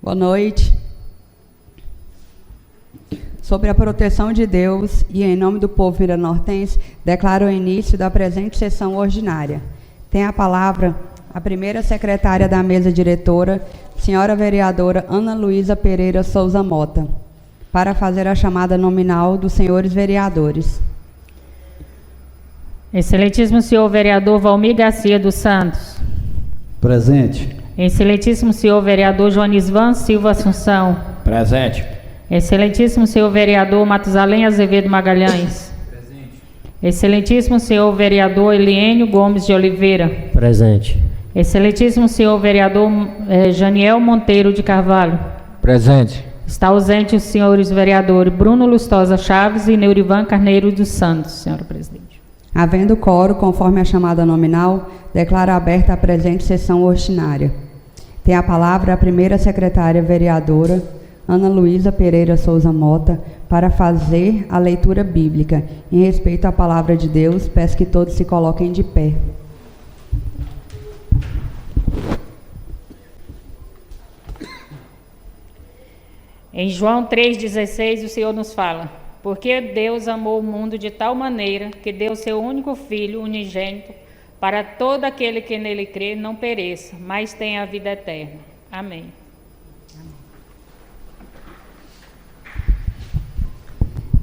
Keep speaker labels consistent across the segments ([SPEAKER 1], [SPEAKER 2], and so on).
[SPEAKER 1] Boa noite. Sobre a proteção de Deus e em nome do povo miranortense, declaro o início da presente sessão ordinária. Tem a palavra a primeira secretária da mesa diretora, senhora vereadora Ana Luísa Pereira Souza Mota, para fazer a chamada nominal dos senhores vereadores.
[SPEAKER 2] Excelentíssimo senhor vereador Valmir Garcia dos Santos.
[SPEAKER 3] Presente.
[SPEAKER 2] Excelentíssimo senhor vereador Joanisvan Silva Assunção.
[SPEAKER 3] Presente.
[SPEAKER 2] Excelentíssimo senhor vereador Matusalém Azevedo Magalhães.
[SPEAKER 3] Presente.
[SPEAKER 2] Excelentíssimo senhor vereador Eliênio Gomes de Oliveira.
[SPEAKER 4] Presente.
[SPEAKER 2] Excelentíssimo senhor vereador Janiel Monteiro de Carvalho.
[SPEAKER 4] Presente.
[SPEAKER 2] Está ausente os senhores vereadores Bruno Lustosa Chaves e Neurivan Carneiro dos Santos, senhora presidente.
[SPEAKER 1] Havendo quórum, conforme a chamada nominal, declaro aberta a presente sessão ordinária. Tem a palavra a primeira secretária vereadora Ana Luísa Pereira Souza Mota para fazer a leitura bíblica. Em respeito à palavra de Deus, peço que todos se coloquem de pé.
[SPEAKER 2] Em João 3,16, o Senhor nos fala: porque Deus amou o mundo de tal maneira que deu seu único Filho unigênito para todo aquele que nele crê não pereça, mas tenha a vida eterna. Amém.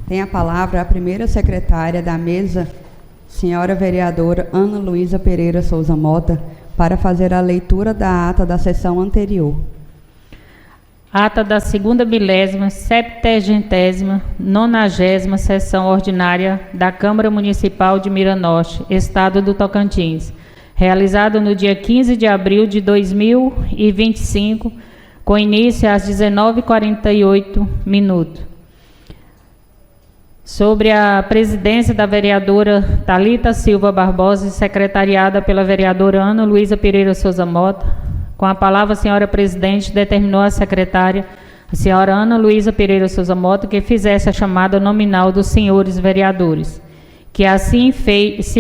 [SPEAKER 1] Tem a palavra a primeira secretária da mesa, senhora vereadora Ana Luísa Pereira Souza Mota, para fazer a leitura da ata da sessão anterior.
[SPEAKER 2] Ata da 2ª, 70ª, 90ª sessão ordinária da Câmara Municipal de Miranorte, Estado do Tocantins, realizada no dia 15 de abril de 2025, com início às 19h48. Sobre a presidência da vereadora Thalita Silva Barbosa e secretariada pela vereadora Ana Luísa Pereira Souza Mota, com a palavra, a senhora presidente determinou à secretária, a senhora Ana Luísa Pereira Souza Mota, que fizesse a chamada nominal dos senhores vereadores. Que assim fez,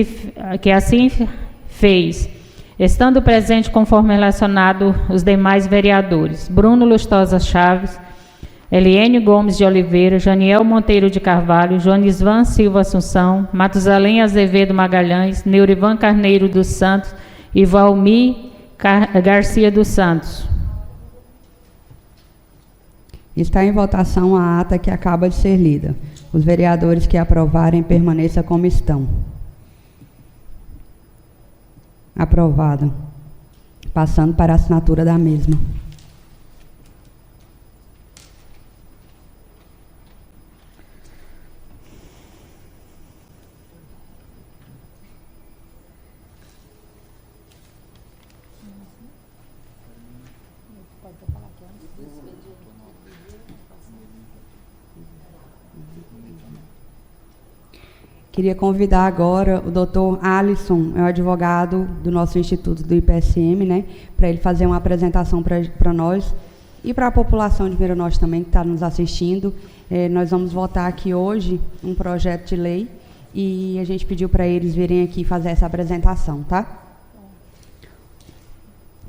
[SPEAKER 2] estando presente conforme relacionado os demais vereadores: Bruno Lustosa Chaves, Eliênio Gomes de Oliveira, Janiel Monteiro de Carvalho, Joanisvan Silva Assunção, Matusalém Azevedo Magalhães, Neurivan Carneiro dos Santos e Valmir Garcia dos Santos.
[SPEAKER 1] Está em votação a ata que acaba de ser lida. Os vereadores que aprovarem permaneçam como estão. Aprovado. Passando para a assinatura da mesma. Queria convidar agora o doutor Alisson, é o advogado do nosso instituto do IPSM, né, para ele fazer uma apresentação para nós e para a população de Miranorte também que está nos assistindo. Nós vamos votar aqui hoje um projeto de lei e a gente pediu para eles virem aqui fazer essa apresentação, tá?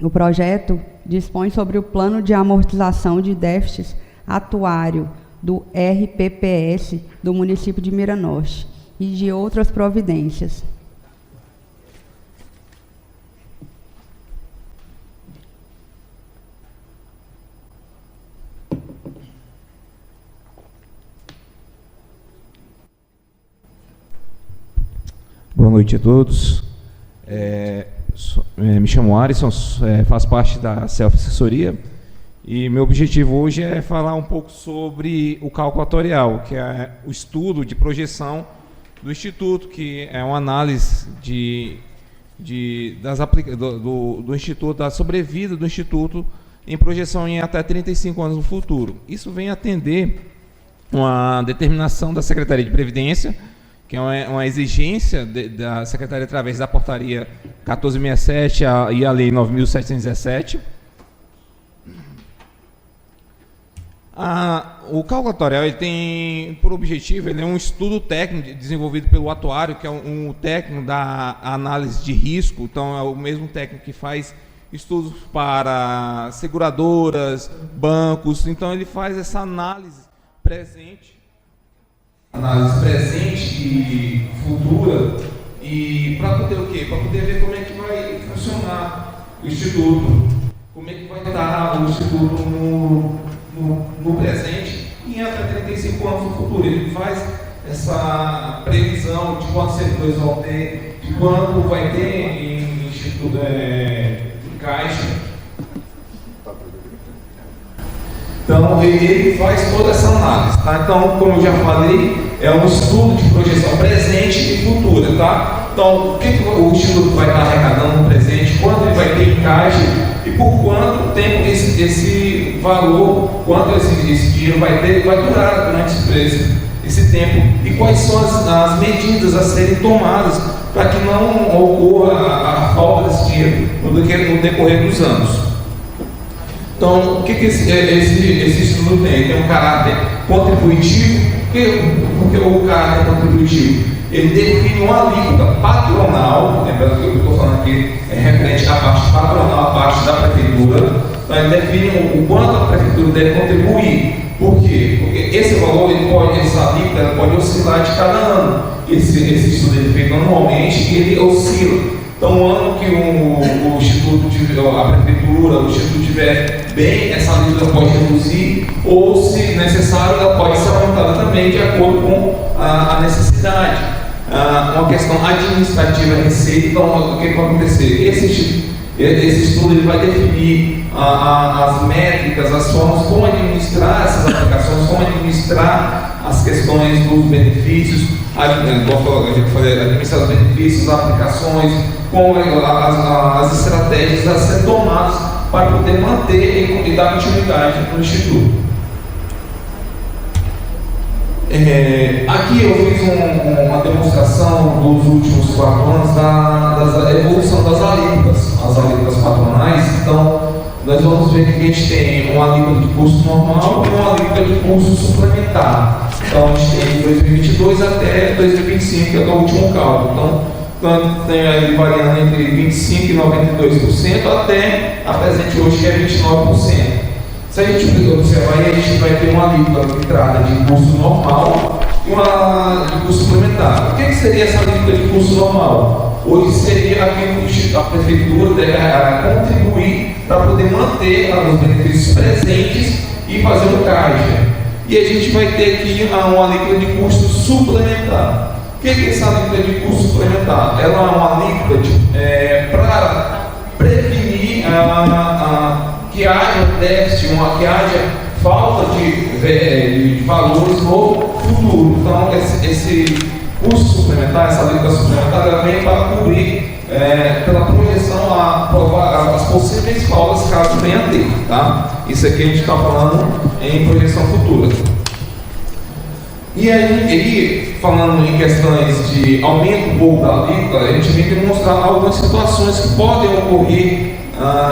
[SPEAKER 1] O projeto dispõe sobre o plano de amortização de déficits atuário do RPPS do município de Miranorte e de outras providências.
[SPEAKER 5] Boa noite a todos. Me chamo Alisson, faço parte da Self-Assessoria e meu objetivo hoje é falar um pouco sobre o cálculo atuarial, que é o estudo de projeção do Instituto, que é uma análise do Instituto, da sobrevida do Instituto em projeção em até 35 anos no futuro. Isso vem atender uma determinação da Secretaria de Previdência, que é uma exigência da Secretaria através da Portaria 1467 e a Lei 9.717. O cálculo atuarial ele tem por objetivo, ele é um estudo técnico desenvolvido pelo atuário, que é um técnico da análise de risco, então é o mesmo técnico que faz estudos para seguradoras, bancos. Então ele faz essa análise presente e futura, e para poder o quê? Para poder ver como é que vai funcionar o Instituto, como é que vai estar o Instituto no presente e até 35 anos no futuro. Ele faz essa previsão de quantos servidores vão ter, de quanto vai ter em Instituto em Caixa. Então, ele faz toda essa análise, tá? Então, como eu já falei, é um estudo de projeção presente e futura, tá? Então, o que o Instituto vai estar arrecadando no presente, quanto ele vai ter em caixa e por quanto tempo esse valor, quanto esse dinheiro vai durar durante esse tempo e quais são as medidas a serem tomadas para que não ocorra a falta desse dinheiro no decorrer dos anos. Então, o que esse estudo tem? Tem um caráter contributivo. Por que o caráter contributivo? Ele define uma alíquota patronal, lembrando que o que eu estou falando aqui é referente à parte patronal, à parte da prefeitura. Então, ele define o quanto a prefeitura deve contribuir. Por quê? Porque esse valor, essa alíquota pode oscilar de cada ano. Esse estudo é feito anualmente e ele oscila. Então, o ano que o Instituto tiver, a Prefeitura, o Instituto tiver bem, essa alíquota pode reduzir, ou, se necessário, ela pode ser aumentada também de acordo com a necessidade. Uma questão administrativa receita, então, o que vai acontecer? Esse estudo ele vai definir as métricas, as formas, como administrar essas aplicações, como administrar as questões dos benefícios, administrar os benefícios, as aplicações, como as estratégias a ser tomadas para poder manter e dar continuidade no Instituto. Aqui eu fiz uma demonstração dos últimos 4 anos da evolução das alíquotas, as alíquotas patronais. Então, nós vamos ver que a gente tem uma alíquota de custo normal e uma alíquota de custo suplementar. Então, a gente tem de 2022 até 2025, que é o último cálculo. Então, tem aí variando entre 25% e 92% até a presente hoje, que é 29%. Se a gente observar aí, a gente vai ter uma alíquota que trata de custo normal e uma de custo suplementar. O que seria essa alíquota de custo normal? Hoje seria aquilo que a prefeitura deve contribuir para poder manter os benefícios presentes e fazer um caixa. E a gente vai ter aqui uma alíquota de custo suplementar. O que é essa alíquota de custo suplementar? Ela é uma alíquota para prevenir que haja déficit, que haja falta de valores no futuro. Então, esse custo suplementar, essa alíquota suplementar, ela vem para cobrir, pela projeção, as possíveis faltas caso venha a ter. Tá? Isso aqui a gente está falando em projeção futura. E aí, falando em questões de aumento um pouco da alíquota, a gente vem demonstrar algumas situações que podem ocorrer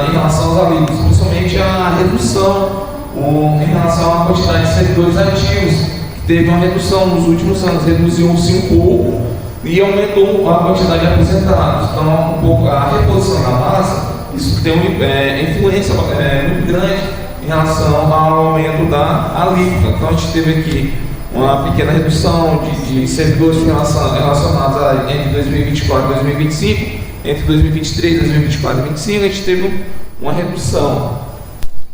[SPEAKER 5] em relação às alíquotas, principalmente a redução em relação à quantidade de servidores ativos, que teve uma redução nos últimos anos, reduziu-se um pouco e aumentou a quantidade de aposentados. Então, um pouco a reposição da massa, isso tem uma influência muito grande em relação ao aumento da alíquota. Então, a gente teve aqui uma pequena redução de servidores relacionados entre 2024 e 2025, entre 2023, 2024 e 2025, a gente teve uma redução.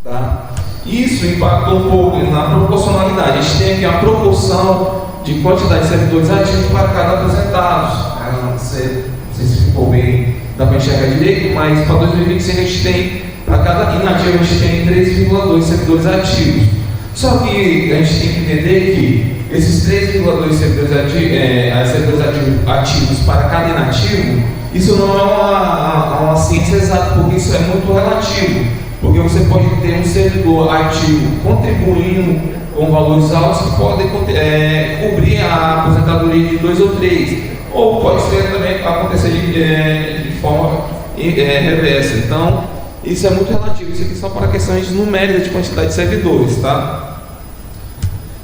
[SPEAKER 5] Tá? Isso impactou um pouco na proporcionalidade. A gente tem aqui a proporção de quantidade de servidores ativos para cada aposentado. Não sei se ficou bem, dá para enxergar direito, mas para 2025 a gente tem, para cada inativo, a gente tem 3,2 servidores ativos. Só que a gente tem que entender que esses 3,2 servidores ativos para cada inativo, isso não é uma ciência exata, porque isso é muito relativo. Porque você pode ter um servidor ativo contribuindo com valores altos que podem cobrir a aposentadoria de 2 ou 3. Ou pode ser também acontecer de forma reversa. Então, isso é muito relativo. Isso aqui são para questões numéricas de quantidade de servidores, tá?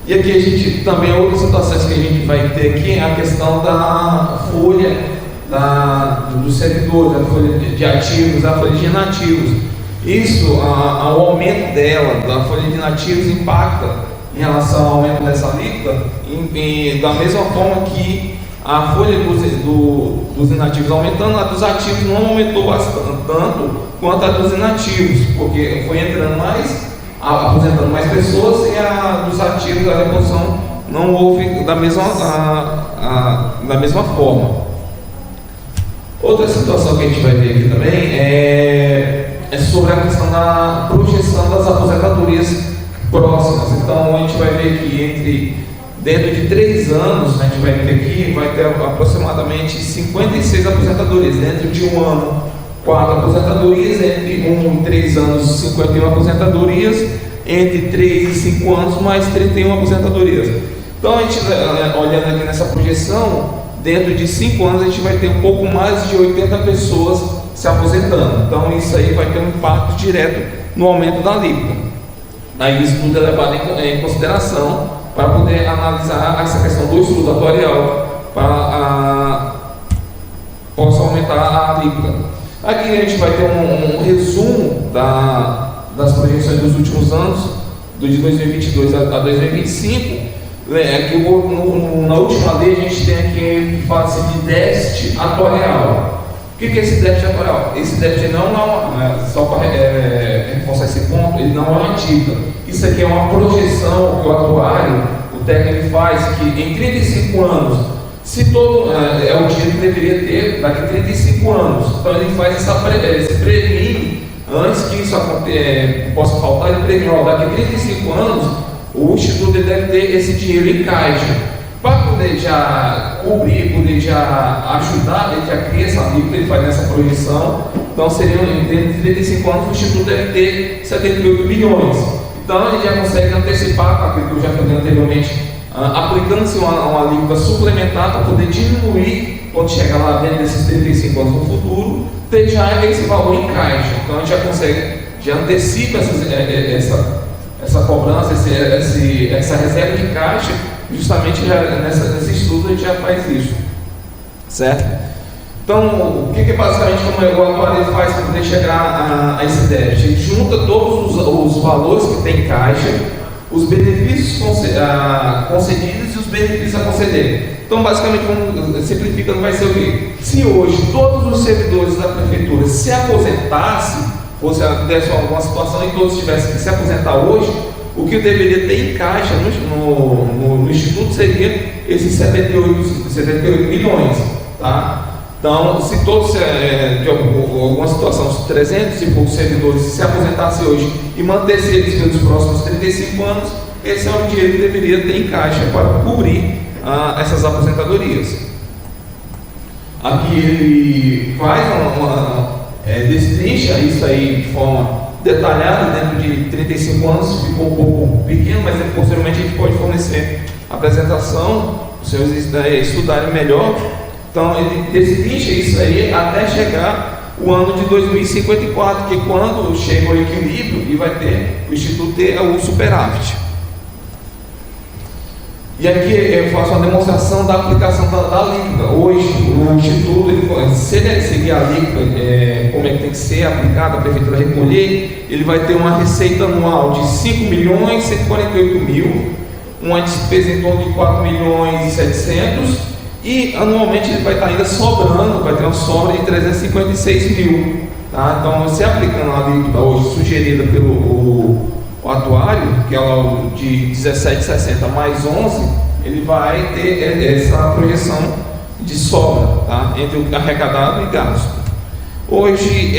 [SPEAKER 5] E aqui a gente também, outras situações que a gente vai ter aqui é a questão da folha dos servidores, a folha de ativos, a folha de inativos. Isso, o aumento dela, da folha de inativos, impacta em relação ao aumento dessa alíquota, da mesma forma que a folha dos inativos aumentando, a dos ativos não aumentou tanto quanto a dos inativos, porque foi entrando mais, aposentando mais pessoas, e a dos ativos, a reposição não houve da mesma forma. Outra situação que a gente vai ver aqui também é sobre a questão da projeção das aposentadorias próximas. Então a gente vai ver que dentro de 3 anos, a gente vai ver aqui, vai ter aproximadamente 56 aposentadorias. Dentro de um ano, 4 aposentadorias. Entre 1 e 3 anos, 51 aposentadorias. Entre 3 e 5 anos, mais 31 aposentadorias. Então a gente, olhando aqui nessa projeção, dentro de 5 anos a gente vai ter um pouco mais de 80 pessoas se aposentando. Então isso aí vai ter um impacto direto no aumento da alíquota. Aí isso tudo é levado em consideração para poder analisar essa questão do estudo atuarial para possa aumentar a alíquota. Aqui a gente vai ter um resumo das projeções dos últimos anos, de 2022 a 2025. Aqui, na última lei a gente tem aqui que fala de déficit atuarial. O que é esse déficit atuarial? Esse déficit não é só para reforçar esse ponto, ele não é uma dívida. Isso aqui é uma projeção que o atuário, o técnico faz, que em 35 anos, se todo é o dinheiro que deveria ter daqui a 35 anos, então ele faz esse previne, antes que isso possa faltar, ele previne, daqui a 35 anos, o Instituto deve ter esse dinheiro em caixa. Para poder já cobrir, poder já ajudar, ele já cria essa alíquota, ele faz nessa projeção. Então, seria dentro de 35 anos, o Instituto deve ter 78 milhões. Então, ele já consegue antecipar, com aquilo que eu já falei anteriormente, aplicando-se uma alíquota suplementar para poder diminuir, quando chegar lá dentro desses 35 anos no futuro, ter já esse valor em caixa. Então, a gente já consegue, já antecipa essa cobrança, essa reserva de caixa. Justamente nesse estudo a gente já faz isso, certo? Então, o que basicamente como o atuário faz para poder chegar a esse déficit? Ele junta todos os valores que tem em caixa, os benefícios concedidos e os benefícios a conceder. Então, basicamente, simplificando, vai ser o quê? Se hoje todos os servidores da prefeitura se aposentassem, fosse desse alguma situação e todos tivessem que se aposentar hoje, o que deveria ter em caixa no Instituto seria esses 78 milhões, tá? Então, se todos, de alguma situação, os 300 e poucos servidores se aposentassem hoje e mantessem eles pelos próximos 35 anos, esse é o dinheiro que deveria ter em caixa para cobrir essas aposentadorias. Aqui ele faz destrincha isso aí de forma detalhada. Dentro de 35 anos ficou um pouco pequeno, mas posteriormente a gente pode fornecer a apresentação, os senhores estudarem melhor. Então ele destrincha isso aí até chegar o ano de 2054, que é quando chega o equilíbrio e vai ter o Instituto ter o superávit. E aqui eu faço uma demonstração da aplicação da alíquota. Hoje, o Instituto, se ele seguir a alíquota, como é que tem que ser aplicada, a prefeitura recolher, ele vai ter uma receita anual de 5.148.000, uma despesa em torno de 4.700.000, e anualmente ele vai estar ainda sobrando, vai ter uma sobra de 356.000. Tá? Então, se aplicando a alíquota hoje sugerida pelo o atuário, que é o de 17,60 mais 11, ele vai ter essa projeção de sobra, tá? Entre o arrecadado e gasto. Hoje,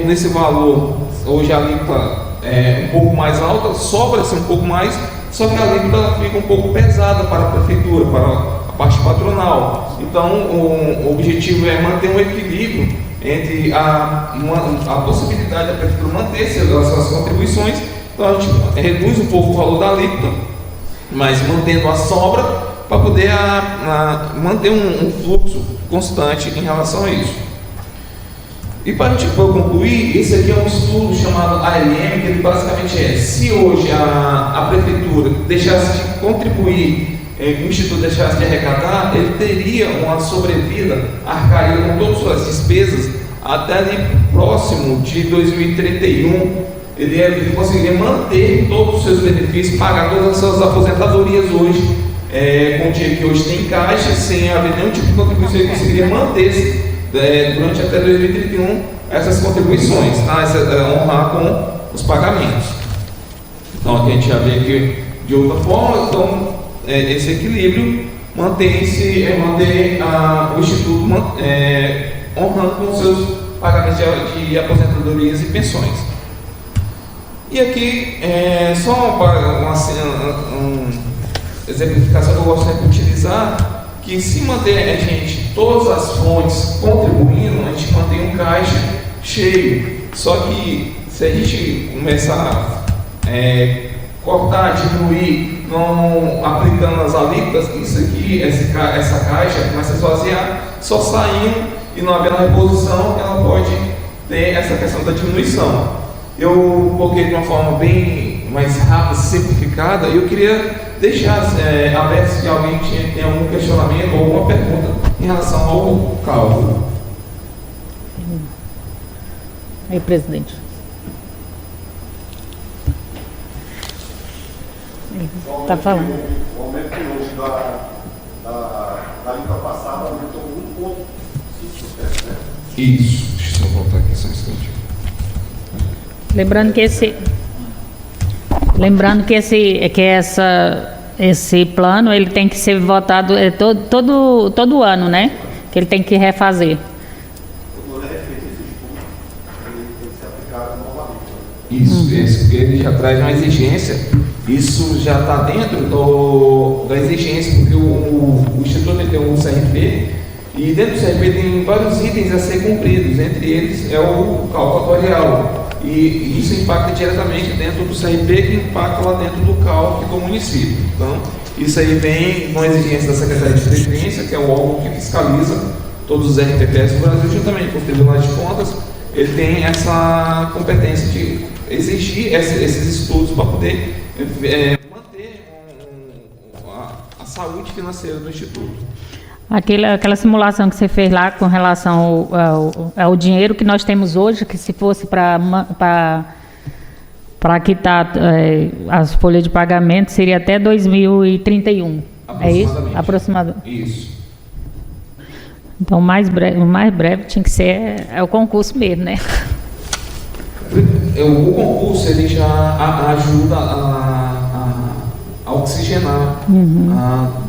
[SPEAKER 5] nesse valor, hoje a alíquota é um pouco mais alta, sobra-se um pouco mais, só que a alíquota fica um pouco pesada para a prefeitura, para a parte patronal. Então, o objetivo é manter um equilíbrio entre a possibilidade da prefeitura manter as suas contribuições. Então a gente reduz um pouco o valor da alíquota, mas mantendo a sobra para poder manter um fluxo constante em relação a isso. E para a gente concluir, esse aqui é um estudo chamado ALM, que ele basicamente se hoje a prefeitura deixasse de contribuir o Instituto deixasse de arrecadar, ele teria uma sobrevida, arcaria com todas as suas despesas até ali próximo de 2031. Ele conseguiria manter todos os seus benefícios, pagar todas as suas aposentadorias hoje, com o dinheiro que hoje tem em caixa, sem haver nenhum tipo de contribuição. Ele conseguiria manter durante até 2031 essas contribuições, tá? Honrar com os pagamentos. Então aqui a gente já vê que de outra forma, então esse equilíbrio mantém-se, manter o Instituto honrando com os seus pagamentos de aposentadorias e pensões. E aqui, só para uma exemplificação que eu gosto de utilizar, que se manter a gente todas as fontes contribuindo, a gente mantém um caixa cheio. Só que se a gente começar a cortar, diminuir, não aplicando as alíquotas, isso aqui, essa caixa começa a esvaziar, só saindo e não havendo reposição, ela pode ter essa questão da diminuição. Eu coloquei de uma forma bem mais rápida, simplificada, e eu queria deixar aberto se alguém tem algum questionamento ou alguma pergunta em relação ao cálculo.
[SPEAKER 2] Aí, presidente. Está falando.
[SPEAKER 6] O aumento que hoje da linha passada aumentou 1,5%, né?
[SPEAKER 5] Isso, deixa eu voltar aqui só um instante.
[SPEAKER 2] Lembrando que esse plano ele tem que ser votado todo ano, né? Que ele tem que refazer.
[SPEAKER 6] Quando é refeito esse estudo, ele tem que ser aplicado novamente.
[SPEAKER 5] Isso, ele já traz uma exigência, isso já está dentro da exigência, porque o Instituto tem um CRP, e dentro do CRP tem vários itens a ser cumpridos, entre eles é o cálculo atuarial. E isso impacta diretamente dentro do CRP, que impacta lá dentro do cálculo do município. Então, isso aí vem com a exigência da Secretaria de Previdência, que é o órgão que fiscaliza todos os RPPs do Brasil, juntamente com os tribunais de contas. Ele tem essa competência de exigir esses estudos para poder manter a saúde financeira do Instituto.
[SPEAKER 2] Aquela simulação que você fez lá com relação ao dinheiro que nós temos hoje, que se fosse para quitar as folhas de pagamento, seria até 2031. É isso? Aproximadamente.
[SPEAKER 5] Isso.
[SPEAKER 2] Então, o mais breve tinha que ser o concurso mesmo, né?
[SPEAKER 5] O concurso ele já ajuda a oxigenar.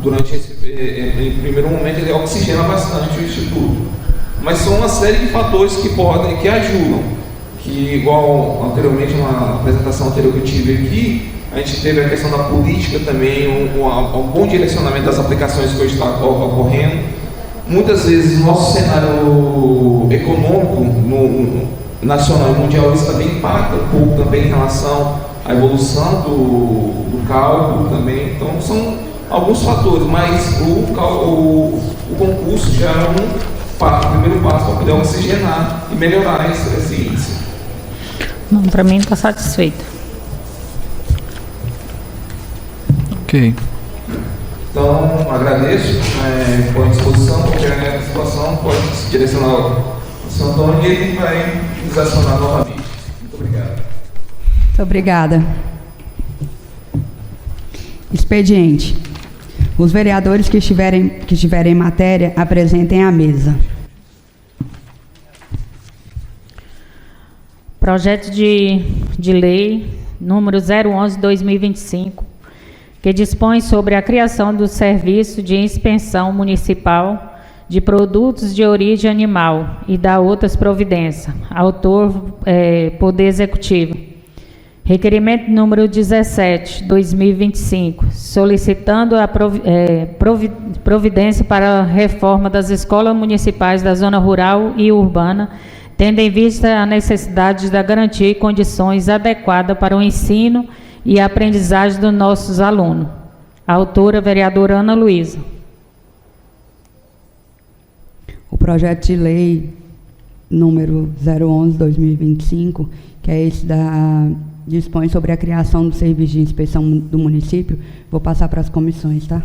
[SPEAKER 5] Durante em primeiro momento ele oxigena bastante o Instituto, mas são uma série de fatores que ajudam, que igual anteriormente, uma apresentação anterior que eu tive aqui, a gente teve a questão da política também, um bom direcionamento das aplicações que hoje está ocorrendo. Muitas vezes o nosso cenário econômico nacional e mundial isso também impacta um pouco também em relação à evolução do cálculo também. Então são alguns fatores, mas o concurso já é o primeiro passo para poder oxigenar e melhorar esse índice.
[SPEAKER 2] Para mim está satisfeito.
[SPEAKER 7] Ok.
[SPEAKER 5] Então agradeço, por a disposição, qualquer situação pode se direcionar ao Sr. Antônio e ele vai nos acionar novamente. Muito obrigado.
[SPEAKER 1] Muito obrigada. Expediente. Os vereadores que estiverem em matéria, apresentem à mesa.
[SPEAKER 2] Projeto de lei número 011/2025, que dispõe sobre a criação do Serviço de Inspeção Municipal de Produtos de Origem Animal e da outras providências. Autor, Poder Executivo. Requerimento número 17/2025, solicitando a providência para a reforma das escolas municipais da zona rural e urbana, tendo em vista a necessidade de garantir condições adequadas para o ensino e a aprendizagem dos nossos alunos. A autora, vereadora Ana Luísa.
[SPEAKER 1] O projeto de lei número 011/2025, que é esse dispõe sobre a criação do serviço de inspeção do município. Vou passar para as comissões, tá?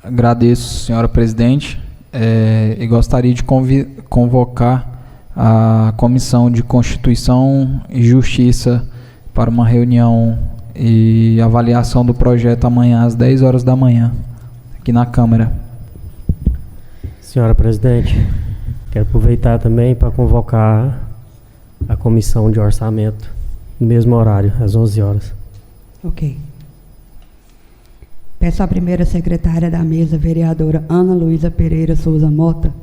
[SPEAKER 7] Agradeço, senhora presidente, e gostaria de convocar a Comissão de Constituição e Justiça para uma reunião e avaliação do projeto amanhã às 10 horas da manhã, aqui na Câmara.
[SPEAKER 4] Senhora presidente, quero aproveitar também para convocar a Comissão de Orçamento no mesmo horário, às 11 horas.
[SPEAKER 1] Ok. Peço à primeira secretária da mesa, vereadora Ana Luísa Pereira Souza Mota,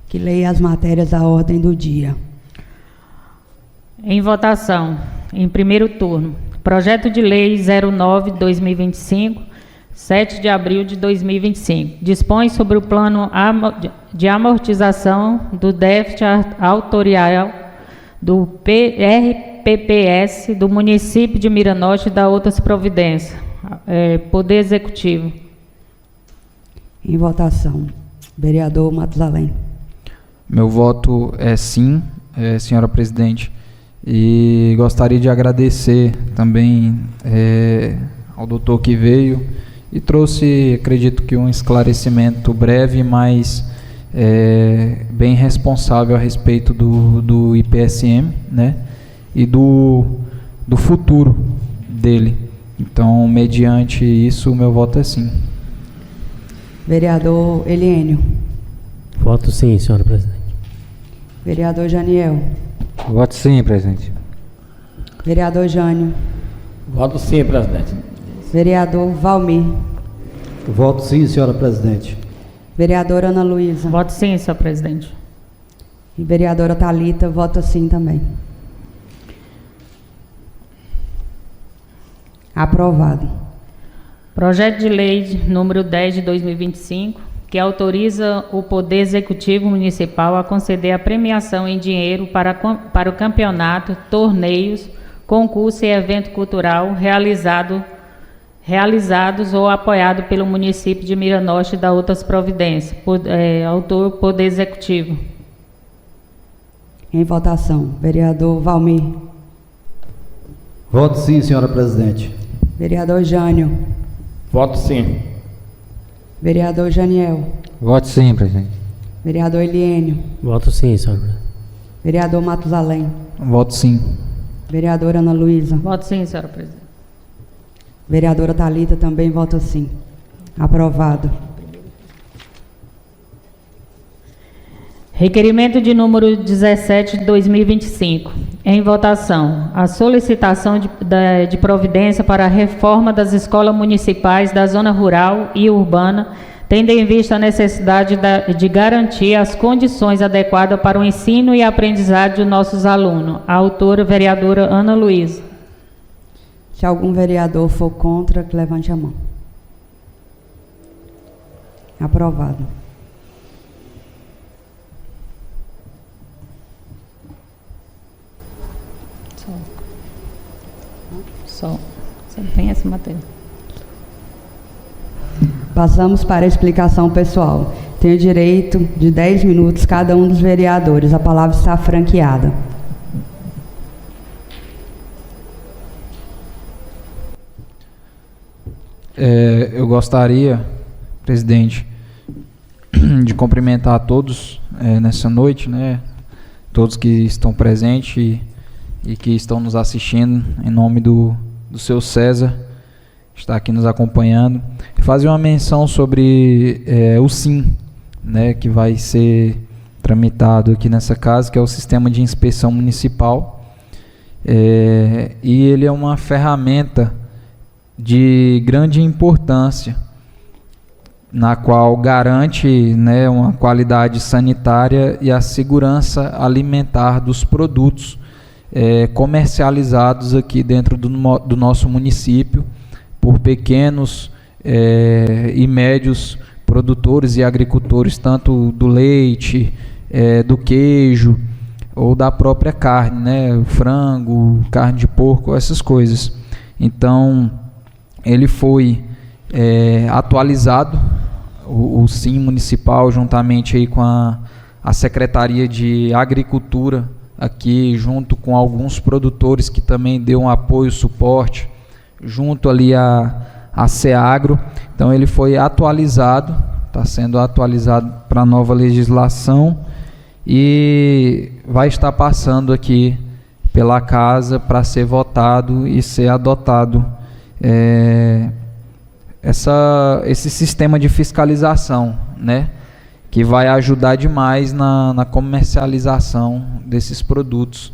[SPEAKER 1] que leia as matérias da ordem do dia.
[SPEAKER 2] Em votação, em primeiro turno, projeto de lei 09/2025, 7 de abril de 2025, dispõe sobre o plano de amortização do déficit autorial do RPPS do município de Miranorte e da outras providências. Poder Executivo.
[SPEAKER 1] Em votação, vereador Matusalém.
[SPEAKER 7] Meu voto é sim, senhora presidente, e gostaria de agradecer também ao doutor que veio e trouxe, acredito que um esclarecimento breve, mas bem responsável a respeito do IPSM, né, e do futuro dele. Então, mediante isso, o meu voto é sim.
[SPEAKER 1] Vereador Eliênio.
[SPEAKER 4] Voto sim, senhora presidente.
[SPEAKER 1] Vereador Janiel.
[SPEAKER 4] Voto sim, presidente.
[SPEAKER 1] Vereador Jânio.
[SPEAKER 3] Voto sim, presidente.
[SPEAKER 1] Vereador Valmir.
[SPEAKER 3] Voto sim, senhora presidente.
[SPEAKER 1] Vereadora Ana Luísa.
[SPEAKER 2] Voto sim, senhor presidente.
[SPEAKER 1] E vereadora Thalita, vota sim também. Aprovado.
[SPEAKER 2] Projeto de lei número 10 de 2025, que autoriza o Poder Executivo Municipal a conceder a premiação em dinheiro para o campeonato, torneios, concurso e evento cultural realizados ou apoiado pelo município de Miranorte e da outras providências. Autor, Poder Executivo.
[SPEAKER 1] Em votação, vereador Valmir.
[SPEAKER 3] Voto sim, senhora presidente.
[SPEAKER 1] Vereador Jânio.
[SPEAKER 3] Voto sim.
[SPEAKER 1] Vereador Janiel.
[SPEAKER 4] Voto sim, presidente.
[SPEAKER 1] Vereador Eliênio.
[SPEAKER 4] Voto sim, senhora presidente.
[SPEAKER 1] Vereador Matusalém.
[SPEAKER 7] Voto sim.
[SPEAKER 1] Vereadora Ana Luísa.
[SPEAKER 2] Voto sim, senhora presidente.
[SPEAKER 1] Vereadora Thalita também vota sim. Aprovado.
[SPEAKER 2] Requerimento de número 17 de 2025. Em votação, a solicitação de providência para a reforma das escolas municipais da zona rural e urbana, tendo em vista a necessidade de garantir as condições adequadas para o ensino e aprendizagem dos nossos alunos. A autora, vereadora Ana Luísa.
[SPEAKER 1] Se algum vereador for contra, que levante a mão. Aprovado.
[SPEAKER 2] Só tem essa matéria.
[SPEAKER 1] Passamos para a explicação pessoal. Tenho direito de 10 minutos cada um dos vereadores. A palavra está franqueada.
[SPEAKER 7] Eu gostaria, presidente, de cumprimentar a todos nessa noite, né? Todos que estão presentes e que estão nos assistindo, em nome do seu César, que está aqui nos acompanhando. E fazer uma menção sobre o SIM, né, que vai ser tramitado aqui nessa casa, que é o Sistema de Inspeção Municipal. E ele é uma ferramenta de grande importância, na qual garante, né, uma qualidade sanitária e a segurança alimentar dos produtos comercializados aqui dentro do nosso município por pequenos e médios produtores e agricultores, tanto do leite, do queijo ou da própria carne, né, frango, carne de porco, essas coisas. Então, ele foi atualizado, o SIM municipal, juntamente aí com a Secretaria de Agricultura, aqui junto com alguns produtores que também deu um apoio, suporte, junto ali a a SEAGRO. Então ele foi atualizado, está sendo atualizado para a nova legislação e vai estar passando aqui pela casa para ser votado e ser adotado esse sistema de fiscalização, né, que vai ajudar demais na comercialização desses produtos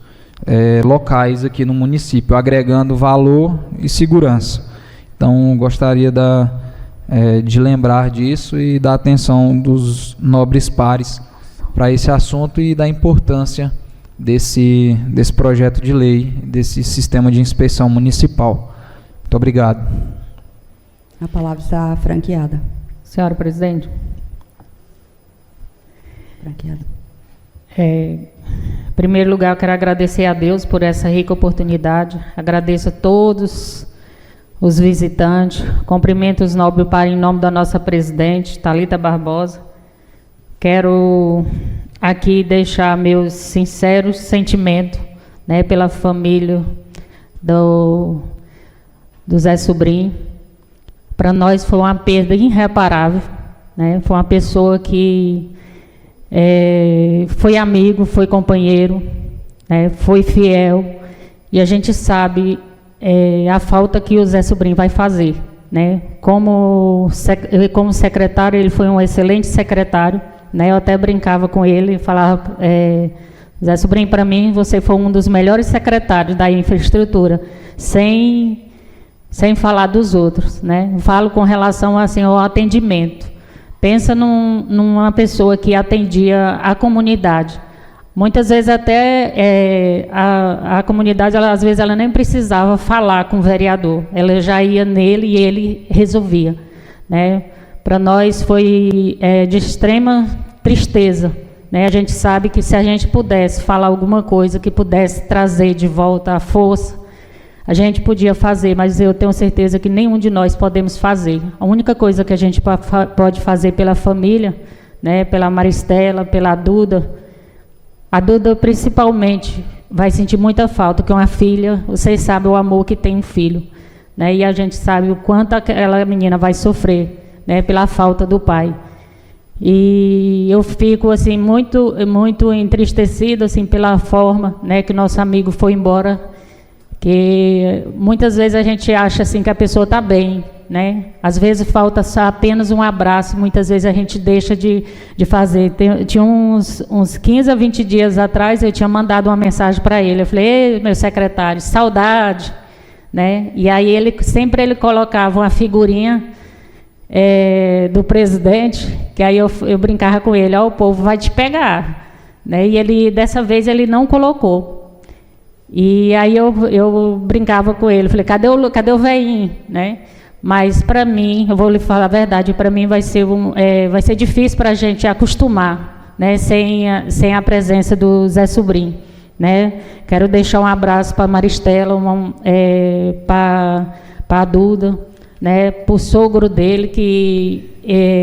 [SPEAKER 7] locais aqui no município, agregando valor e segurança. Então, gostaria de lembrar disso e da atenção dos nobres pares para esse assunto e da importância desse projeto de lei, desse sistema de inspeção municipal. Muito obrigado.
[SPEAKER 1] A palavra está franqueada.
[SPEAKER 2] Senhora presidente.
[SPEAKER 1] Franqueada.
[SPEAKER 2] Em primeiro lugar, eu quero agradecer a Deus por essa rica oportunidade. Agradeço a todos os visitantes. Cumprimento os nobres pares em nome da nossa presidente, Thalita Barbosa. Quero aqui deixar meus sinceros sentimentos, né, pela família do Zé Sobrinho. Para nós foi uma perda irreparável, né? Foi uma pessoa que foi amigo, foi companheiro, né? Foi fiel, e a gente sabe a falta que o Zé Sobrinho vai fazer, né? Como secretário, ele foi um excelente secretário, né? Eu até brincava com ele e falava, Zé Sobrinho, para mim você foi um dos melhores secretários da infraestrutura, sem falar dos outros, né? Falo com relação assim, ao atendimento. Pensa numa pessoa que atendia a comunidade. Muitas vezes até a comunidade, às vezes ela nem precisava falar com o vereador. Ela já ia nele e ele resolvia, né? Para nós foi de extrema tristeza, né? A gente sabe que se a gente pudesse falar alguma coisa que pudesse trazer de volta a força, a gente podia fazer, mas eu tenho certeza que nenhum de nós podemos fazer. A única coisa que a gente pode fazer pela família, né, pela Maristela, pela Duda, a Duda principalmente vai sentir muita falta, que é uma filha, vocês sabem o amor que tem um filho, né, e a gente sabe o quanto aquela menina vai sofrer, né, pela falta do pai. E eu fico assim muito entristecida assim pela forma, né, que nosso amigo foi embora. Que muitas vezes a gente acha assim que a pessoa está bem, né? Às vezes falta só apenas um abraço, muitas vezes a gente deixa de fazer. Tinha uns 15 a 20 dias atrás, eu tinha mandado uma mensagem para ele, eu falei, ei, meu secretário, saudade, né? E aí ele colocava uma figurinha do presidente, que aí eu brincava com ele, ó, o povo vai te pegar, né? E ele, dessa vez, ele não colocou. E aí eu brincava com ele, falei, cadê o velhinho, né? Mas para mim, eu vou lhe falar a verdade, para mim vai ser difícil para a gente acostumar, né? Sem a presença do Zé Sobrinho, né? Quero deixar um abraço para a Maristela, para a Duda, né? Para o sogro dele, que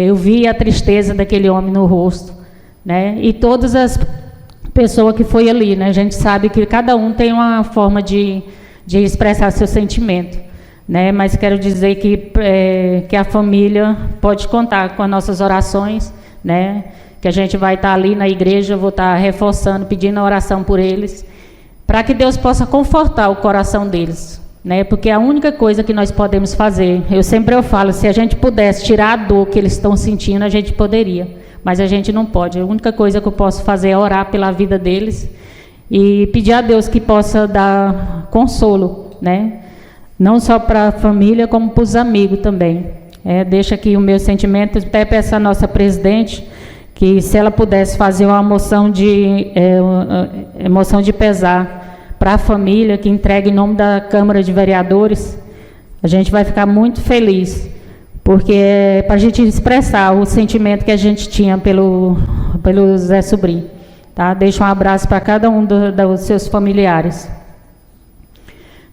[SPEAKER 2] eu vi a tristeza daquele homem no rosto, né? E todas as pessoa que foi ali, né? A gente sabe que cada um tem uma forma de expressar seu sentimento, né? Mas quero dizer que a família pode contar com as nossas orações, né? Que a gente vai estar ali na igreja, vou estar reforçando, pedindo a oração por eles, para que Deus possa confortar o coração deles, né? Porque é a única coisa que nós podemos fazer. Eu sempre falo, se a gente pudesse tirar a dor que eles estão sentindo, a gente poderia. Mas a gente não pode. A única coisa que eu posso fazer é orar pela vida deles e pedir a Deus que possa dar consolo, né? Não só para a família, como para os amigos também. Deixa aqui o meu sentimento, até para essa nossa presidente, que se ela pudesse fazer uma moção de pesar para a família, que entregue em nome da Câmara de Vereadores, a gente vai ficar muito feliz. Porque é para a gente expressar o sentimento que a gente tinha pelo Zé Sobrinho. Tá? Deixo um abraço para cada um dos seus familiares.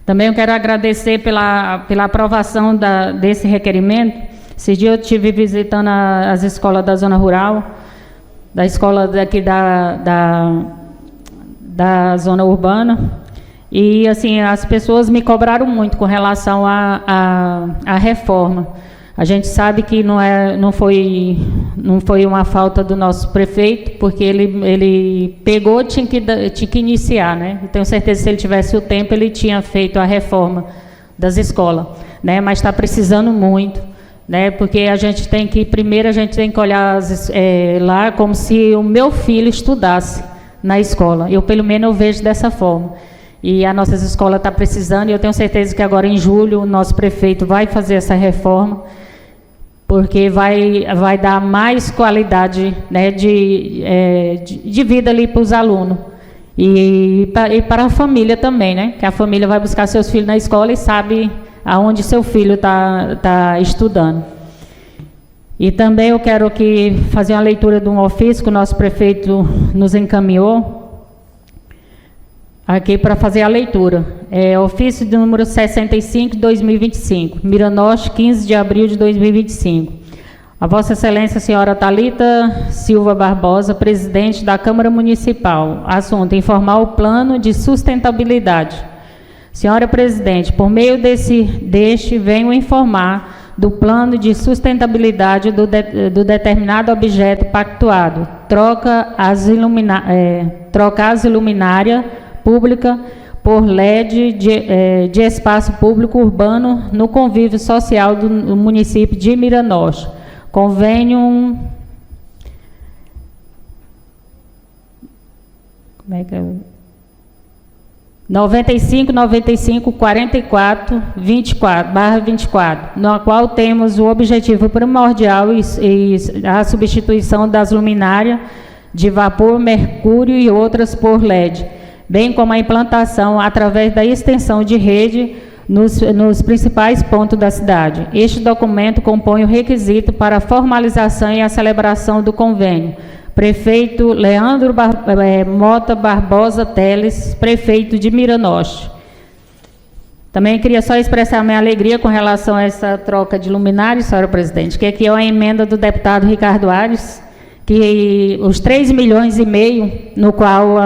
[SPEAKER 2] Também eu quero agradecer pela aprovação desse requerimento. Esse dia eu estive visitando as escolas da zona rural, da escola daqui da zona urbana, E, assim, as pessoas me cobraram muito com relação à reforma. A gente sabe que não foi uma falta do nosso prefeito, porque ele pegou, tinha que iniciar, né? E tenho certeza que se ele tivesse o tempo, ele tinha feito a reforma das escolas, né? Mas está precisando muito, né? Porque primeiro a gente tem que olhar lá como se o meu filho estudasse na escola. Pelo menos eu vejo dessa forma. E a nossa escola está precisando, e eu tenho certeza que agora em julho o nosso prefeito vai fazer essa reforma, porque vai dar mais qualidade, né, de vida ali para os alunos. E para a família também, né? Que a família vai buscar seus filhos na escola e sabe aonde seu filho está estudando. E também eu quero fazer uma leitura de um ofício que o nosso prefeito nos encaminhou aqui para fazer a leitura. Ofício de número 65 de 2025, Miranorte, 15 de abril de 2025. A Vossa Excelência, senhora Thalita Silva Barbosa, presidente da Câmara Municipal. Assunto: informar o plano de sustentabilidade. Senhora presidente, por meio deste venho informar do plano de sustentabilidade do determinado objeto pactuado. Trocar as luminárias pública por LED de espaço público urbano no convívio social do município de Miranorte. Convênio 95/24, no qual temos o objetivo primordial e a substituição das luminárias de vapor, mercúrio e outras por LED, bem como a implantação através da extensão de rede nos principais pontos da cidade. Este documento compõe o requisito para a formalização e a celebração do convênio. Prefeito Leandro Mota Barbosa Teles, prefeito de Miranorte. Também queria só expressar minha alegria com relação a essa troca de luminárias, senhora presidente, que aqui é uma emenda do deputado Ricardo Aires, que os 3,5 milhões, no qual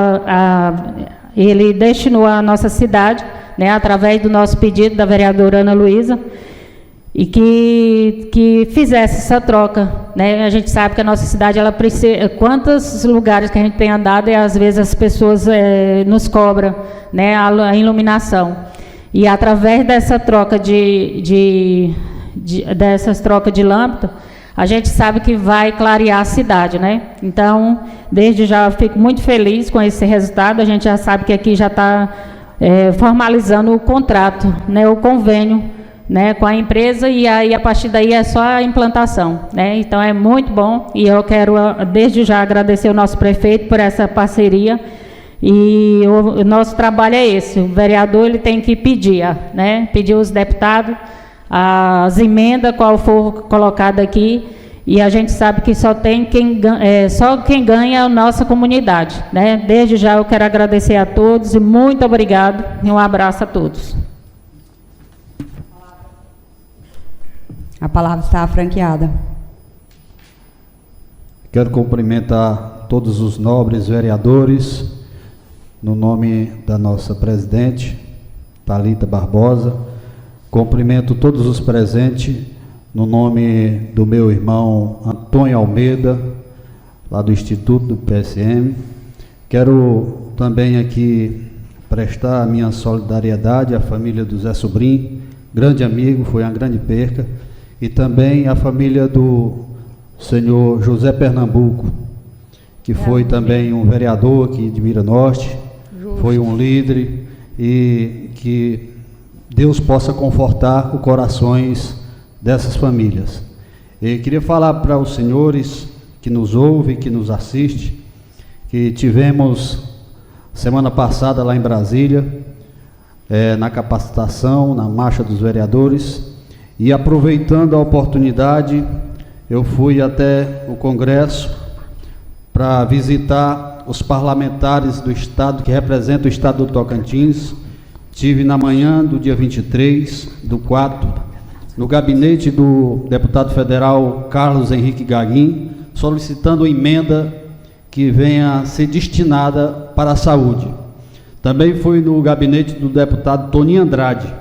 [SPEAKER 2] ele destinou à nossa cidade, né, através do nosso pedido da vereadora Ana Luísa, e que fizesse essa troca, né? A gente sabe que a nossa cidade, ela precisa, quantos lugares que a gente tem andado e às vezes as pessoas nos cobram, né, a iluminação. E através dessa troca dessas trocas de lâmpada, a gente sabe que vai clarear a cidade, né? Então, desde já eu fico muito feliz com esse resultado. A gente já sabe que aqui já está formalizando o contrato, né, o convênio, né, com a empresa, e aí a partir daí é só a implantação, né? Então é muito bom, e eu quero desde já agradecer o nosso prefeito por essa parceria. E o nosso trabalho é esse: o vereador ele tem que pedir, né, pedir aos deputados as emendas, qual for colocada aqui, e a gente sabe que só quem ganha é a nossa comunidade, né? Desde já eu quero agradecer a todos e muito obrigado, e um abraço a todos.
[SPEAKER 1] A palavra está franqueada.
[SPEAKER 3] Quero cumprimentar todos os nobres vereadores, no nome da nossa presidente, Thalita Barbosa. Cumprimento todos os presentes, no nome do meu irmão Antônio Almeida, lá do Instituto do PSM. Quero também aqui prestar a minha solidariedade à família do Zé Sobrinho, grande amigo, foi uma grande perca, e também à família do senhor José Pernambuco, que foi também um vereador aqui de Miranorte, foi um líder, e que Deus possa confortar os corações dessas famílias. E queria falar para os senhores que nos ouvem, que nos assistem, que tivemos semana passada lá em Brasília, na capacitação, na marcha dos vereadores, e aproveitando a oportunidade, eu fui até o Congresso para visitar os parlamentares do Estado, que representam o Estado do Tocantins. Tive na manhã do dia 23/4, no gabinete do deputado federal Carlos Henrique Gaguin, solicitando emenda que venha a ser destinada para a saúde. Também fui no gabinete do deputado Toninho Andrade.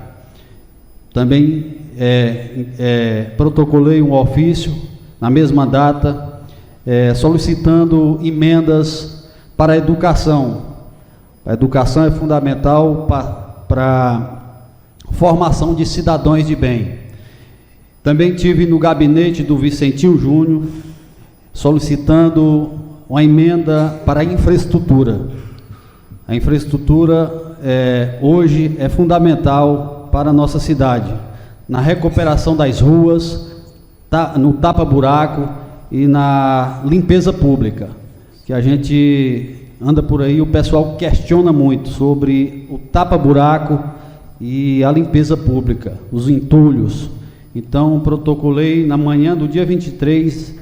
[SPEAKER 3] Também protocolei um ofício na mesma data, solicitando emendas para a educação. A educação é fundamental para a formação de cidadãos de bem. Também tive no gabinete do Vicentinho Júnior, solicitando uma emenda para a infraestrutura. A infraestrutura hoje é fundamental para a nossa cidade, na recuperação das ruas, no tapa-buraco e na limpeza pública, que a gente anda por aí, o pessoal questiona muito sobre o tapa-buraco e a limpeza pública, os entulhos. Então, protocolei na manhã do dia 23,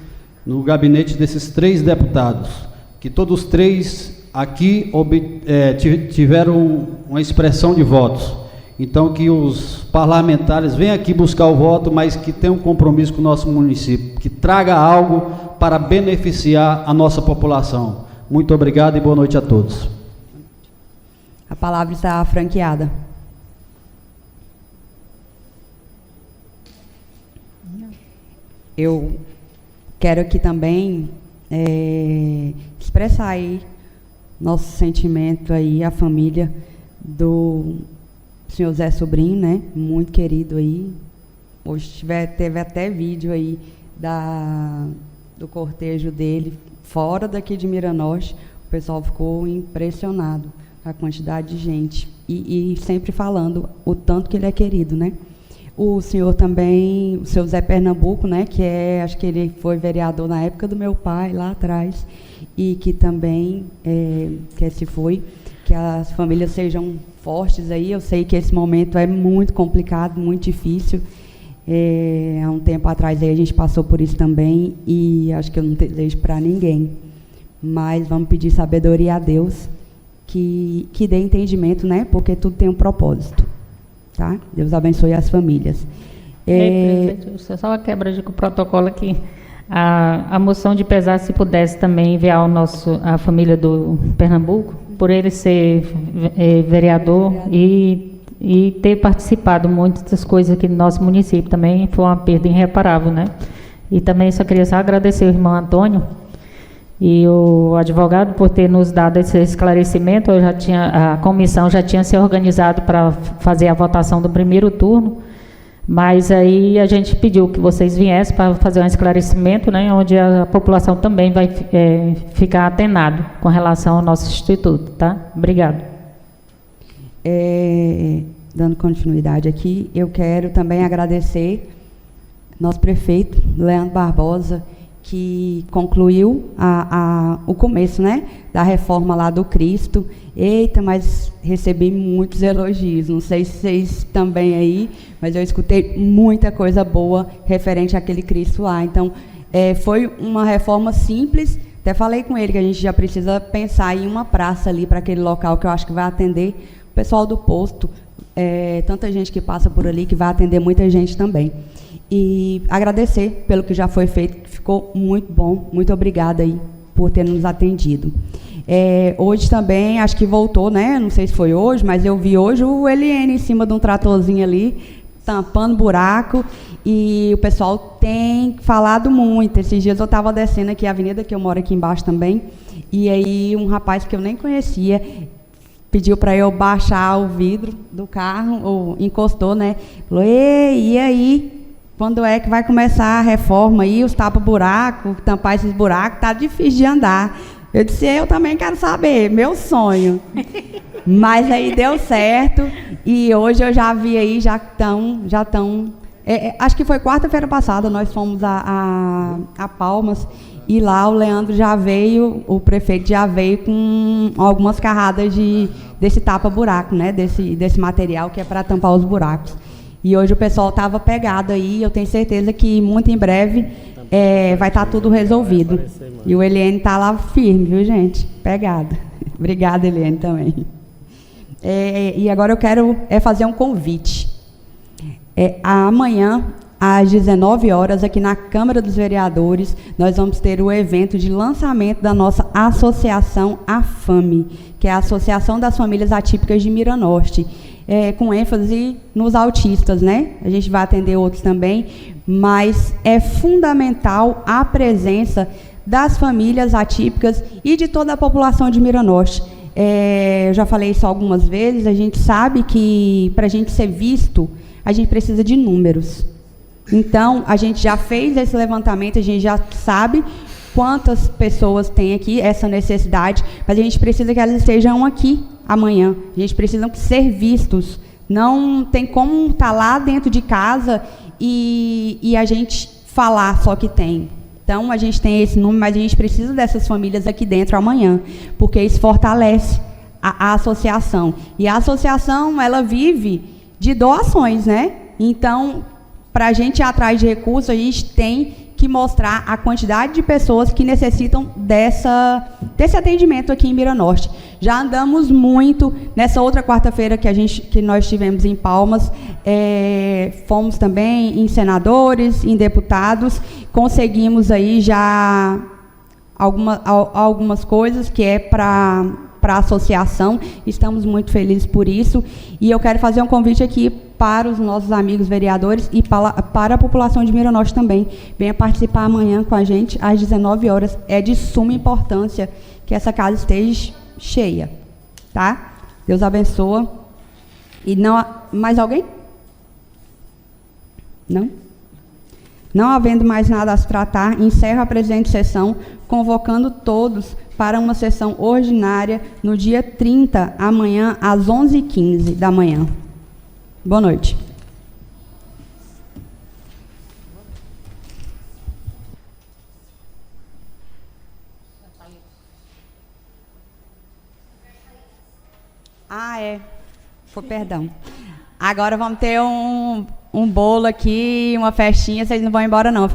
[SPEAKER 3] no gabinete desses 3 deputados, que todos 3 aqui tiveram uma expressão de votos. Então, que os parlamentares venham aqui buscar o voto, mas que tenham um compromisso com o nosso município, que traga algo para beneficiar a nossa população. Muito obrigado e boa noite a todos.
[SPEAKER 1] A palavra está franqueada. Eu quero aqui também expressar aí nosso sentimento aí, a família do senhor Zé Sobrinho, né? Muito querido aí. Hoje teve até vídeo aí do cortejo dele, fora daqui de Miranorte. O pessoal ficou impressionado com a quantidade de gente. E sempre falando o tanto que ele é querido, né? O senhor também, o seu Zé Pernambuco, né? Que acho que ele foi vereador na época do meu pai, lá atrás. E que também, que as famílias sejam fortes aí. Eu sei que esse momento é muito complicado, muito difícil. Há um tempo atrás aí a gente passou por isso também, e acho que eu não desejo para ninguém. Mas vamos pedir sabedoria a Deus, que dê entendimento, né? Porque tudo tem um propósito. Tá? Deus abençoe as famílias.
[SPEAKER 2] Presidente, só uma quebra de protocolo aqui. A moção de pesar, se pudesse também enviar a família do Pernambuco, por ele ser vereador e ter participado muito das coisas aqui no nosso município, também foi uma perda irreparável, né? E também só queria agradecer o irmão Antônio e o advogado por ter nos dado esse esclarecimento. A comissão já tinha se organizado para fazer a votação do primeiro turno, mas aí a gente pediu que vocês viessem para fazer um esclarecimento, né, onde a população também vai ficar atenado com relação ao nosso instituto, tá? Obrigado.
[SPEAKER 1] Dando continuidade aqui, eu quero também agradecer nosso prefeito, Leandro Barbosa, que concluiu o começo, né, da reforma lá do Cristo. Eita, mas recebi muitos elogios, não sei se vocês também aí, mas eu escutei muita coisa boa referente àquele Cristo lá. Então, foi uma reforma simples. Até falei com ele que a gente já precisa pensar em uma praça ali para aquele local, que eu acho que vai atender o pessoal do posto, tanta gente que passa por ali, que vai atender muita gente também. E agradecer pelo que já foi feito, que ficou muito bom. Muito obrigada aí por ter nos atendido. Hoje também, acho que voltou, né? Não sei se foi hoje, mas eu vi hoje o Eliene em cima de um tratorzinho ali, tampando buraco, e o pessoal tem falado muito. Esses dias eu estava descendo aqui a avenida, que eu moro aqui embaixo também, e aí um rapaz que eu nem conhecia pediu para eu baixar o vidro do carro, ou encostou, né? Falou: "Ei, e aí? Quando é que vai começar a reforma aí, os tapa-buraco, tampar esses buracos? Tá difícil de andar." Eu disse: "Eu também quero saber, meu sonho." Mas aí deu certo, e hoje eu já vi aí, já estão... acho que foi quarta-feira passada, nós fomos a Palmas, e lá o Leandro já veio, o prefeito já veio com algumas carradas desse tapa-buraco, né? Desse material que é para tampar os buracos. E hoje o pessoal estava pegado aí, eu tenho certeza que muito em breve vai estar tudo resolvido. E o Eliane está lá firme, viu, gente? Pegado. Obrigada, Eliane, também. E agora eu quero fazer um convite. Amanhã, às 19 horas, aqui na Câmara dos Vereadores, nós vamos ter o evento de lançamento da nossa associação AFAME, que é a Associação das Famílias Atípicas de Miranorte, com ênfase nos autistas, né? A gente vai atender outros também, mas é fundamental a presença das famílias atípicas e de toda a população de Miranorte. Eu já falei isso algumas vezes, a gente sabe que para a gente ser visto, a gente precisa de números. Então, a gente já fez esse levantamento, a gente já sabe quantas pessoas têm aqui essa necessidade, mas a gente precisa que elas estejam aqui amanhã. A gente precisa ser vistos. Não tem como estar lá dentro de casa e a gente falar só que tem. Então, a gente tem esse número, mas a gente precisa dessas famílias aqui dentro amanhã, porque isso fortalece a associação. E a associação, ela vive de doações, né? Então, para a gente ir atrás de recursos, a gente tem que mostrar a quantidade de pessoas que necessitam desse atendimento aqui em Miranorte. Já andamos muito. Nessa outra quarta-feira que nós tivemos em Palmas, fomos também em senadores, em deputados, conseguimos aí já algumas coisas que é para a associação. Estamos muito felizes por isso. E eu quero fazer um convite aqui para os nossos amigos vereadores e para a população de Miranorte também. Venha participar amanhã com a gente, às 19 horas. É de suma importância que essa casa esteja cheia. Tá? Deus abençoa. E não... Mais alguém? Não? Não havendo mais nada a se tratar, encerro a presente sessão, convocando todos para uma sessão ordinária no dia 30, amanhã, às 11h15 da manhã. Boa noite. Perdão. Agora vamos ter um bolo aqui, uma festinha, vocês não vão embora não.